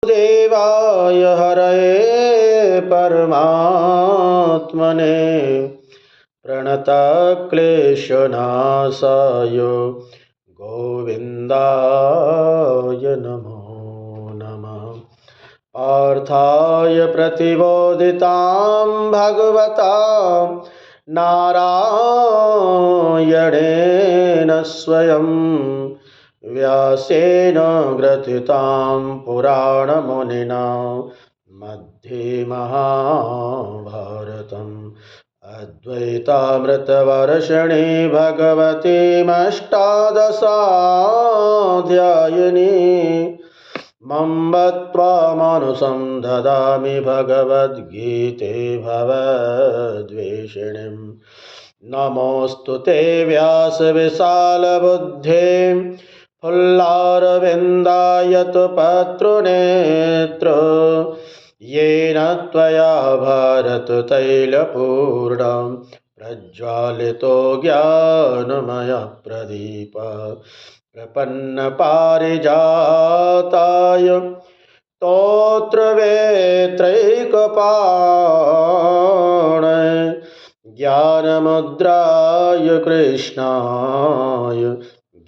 देवाय हरये परमात्मने प्रणतक्लेशनाशाय गोविन्दाय नमो नमः। पार्थाय प्रतिबोधितां भगवता नारायणेन स्वयं व्यासेन ग्रथितां पुराणमुनिना मध्ये महाभारतम् अद्वैतामृतवर्षिणी भगवतीमष्टादशाध्यायिनी मम्बत्वामनुसं ददामि भगवद्गीते भवद्वेषिणीं। नमोऽस्तु ते व्यासविशालबुद्धे फुल्लारविन्दायतपत्रनेत्र येन त्वया भारततैलपूर्णं प्रज्वालितो ज्ञानमयः प्रदीपः प्रपन्नपारिजाताय स्तोत्रवेत्रैकपाणये ज्ञानमुद्राय कृष्णाय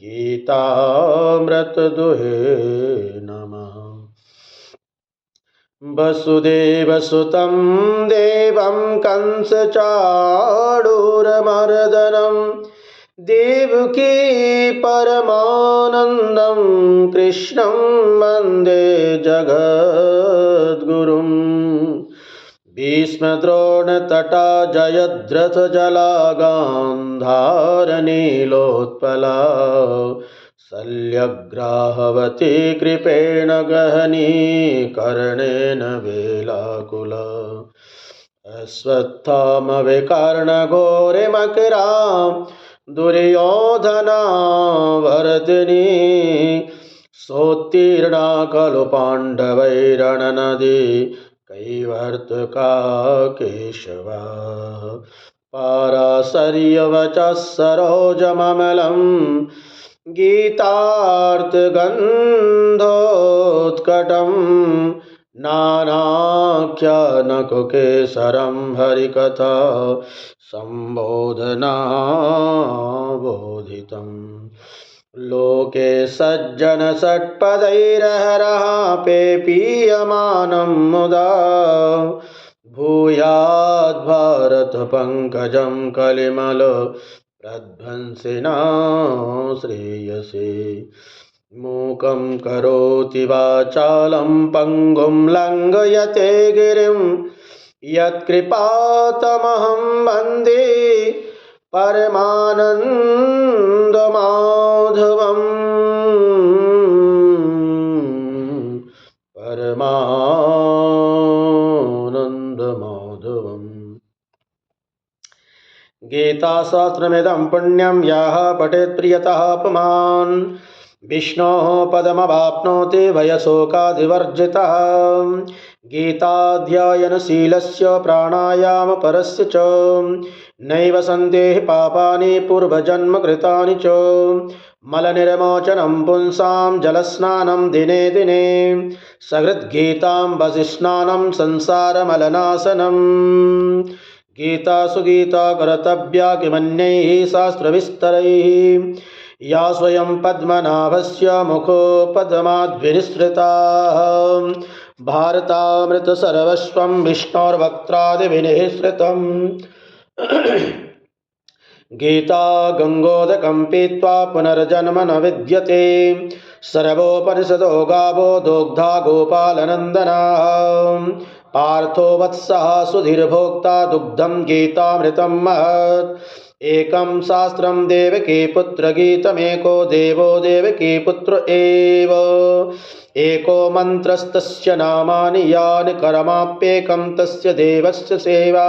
गीतामृतदुहे नमः। वसुदेवसुतं देवं कंसचाणूरमर्दनं देवकी परमानन्दं कृष्णं वन्दे जगद्गुरुं। भीष्मद्रोणतटा जयद्रथजला गान्धारनीलोत्पला शल्यग्राहवती कृपेण गहनी कर्णेन वेलाकुला। अश्वत्थामविकर्णघोरमकरां दुर्योधनावर्तिनी सोत्तीर्णा खलु पाण्डवैरणनदी कैवर्तका केशवा। पाराशर्यवचः सरोजममलं गीतार्थगन्धोत्कटं नानाख्यानकुकेसरं हरिकथा सम्बोधनाबोधितं। लोके सज्जनषट्पदैरहरः पेपीयमानं मुदा भूयाद्भारतपङ्कजं कलिमल प्रध्वंसिना श्रेयसे। मूकं करोति वाचालं पङ्गुं लङ्घयते गिरिं यत्कृपातमहं वन्दे परमानन्दमाधवम्। परमानन्दमाधवम्। गीताशास्त्रमिदं पुण्यं यः पठेत् प्रियतः पुमान् विष्णोः पदमवाप्नोति भयशोकादिवर्जितः। गीताध्ययनशीलस्य प्राणायामपरस्य च नैव सन्देह पापानि पूर्वजन्मकृतानि च। मलनिर्मोचनं पुंसां जलस्नानं दिने दिने सकृद्गीताम्बसिस्नानं संसारमलनाशनम्। गीता सुगीता कर्तव्या किमन्यैः शास्त्रविस्तरैः या स्वयं पद्मनाभस्य मुखोपद्माद्विनिसृता। भारतामृतसर्वस्वं विष्णोर्वक्त्रादिविनिःसृतम्। गीता गङ्गोदकं पीत्वा पुनर्जन्म न विद्यते। सर्वोपनिषदो गावो दोग्धा गोपालनन्दनाः। पार्थो वत्सः सुधीर्भोक्ता दुग्धं गीतामृतं महत्। एकं शास्त्रं देवकी पुत्रगीतमेको देवो देवकी पुत्र एव। एको मन्त्रस्तस्य नामानि यानि कर्माप्येकं तस्य देवस्य सेवा।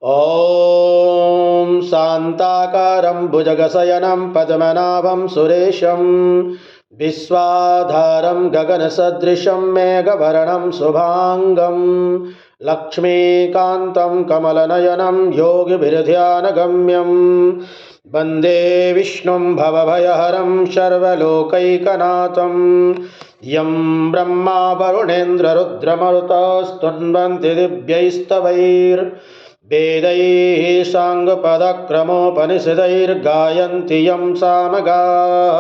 ॐ शान्ताकारं भुजगशयनं पद्मनाभं सुरेशं विश्वाधारं गगनसदृशं मेघवर्णं शुभांगं लक्ष्मीकान्तं कमलनयनं योगिभिर्ध्यानगम्यं वन्दे विष्णुं भवभयहरं सर्वलोकैकनाथं यं ब्रह्मा वरुणेन्द्ररुद्रमरुतस्तुन्वन्ति दिव्यैस्तवैर्वेदैः साङ्गपदक्रमोपनिषदैर्गायन्ति यं सामगाः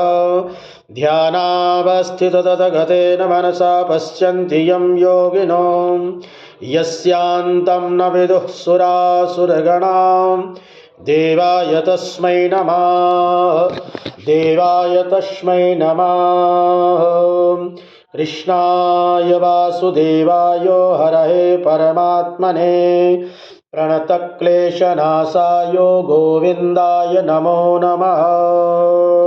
ध्यानावस्थिततगतेन मनसा पश्यन्ति यं योगिनो यस्यान्तं न विदुः सुरासुरगणां देवाय तस्मै नमः देवाय तस्मै नमः। कृष्णाय वासुदेवाय हरये परमात्मने प्रणतक्लेशनाशाय गोविन्दाय नमो नमः।